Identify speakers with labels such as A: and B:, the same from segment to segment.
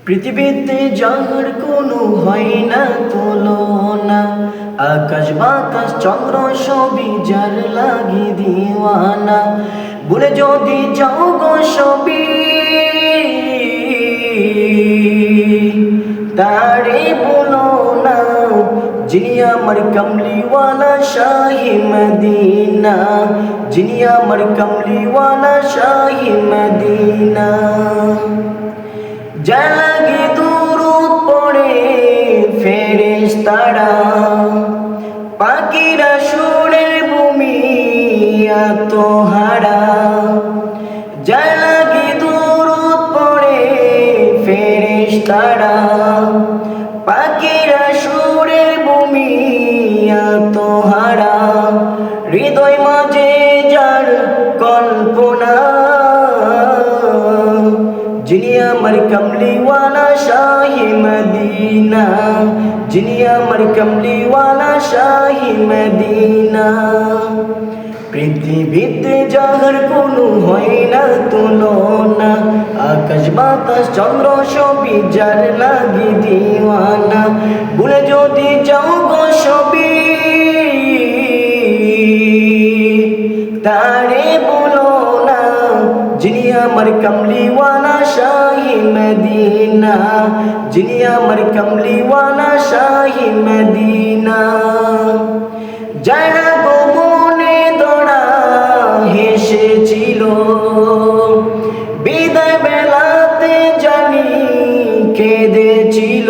A: পৃথিবীতে যার কোনো হয় না তুলনা, আকাশ বাতাস চন্দ্র সবই যার লাগি দিওয়ানা। ভুলে যদি যাও গো সবই তারে বলো না, যিনি আমার কমলিওয়ালা শাহি মদিনা, যিনি আমার কমলিওয়ালা শাহি মদিনা। যার লাগে দুরূদ পড়ে ফেরেশতারা, পাখিরা সুরের ভূমি আত্মহারা। যার লাগে দুরূদ পড়ে ফেরেশতারা, পাখিরা সুরের ভূমি আত্মহারা। হৃদয় মাঝে যার কল্পনা, যিনি আমার কমলিওয়ালা শাহি মদিনা, যিনি আমার কমলিওয়ালা শাহি মদিনা। পৃথিবীতে যার কোনো হয় না তুলনা, আকাশ বাতাস চন্দ্র সবই যার লাগি দিওয়ানা। ভুলে যদি যাও গো সবই তারে বলো না, যিনি আমার কমলিওয়ালা শাহি মদিনা, যিনি আমার কমলিওয়ালা শাহি মদিনা। যারা গোপনে দড়া হেসেছিল, বিদায় বেলাতে জানি কেঁদেছিল।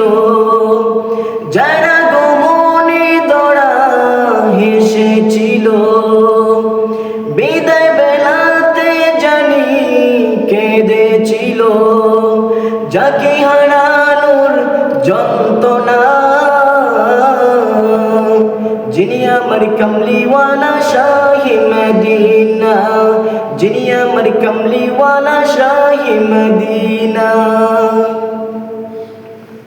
A: যারা গোপনে দড়া হেসেছিল, বিদায় বেলাতে জানি কেঁদেছিল। যাকে হারানোর যন্ত্রণা, যিনি আমার কমলিওয়ালা শাহি মদিনা, যিনি আমার কমলিওয়ালা শাহি মদিনা।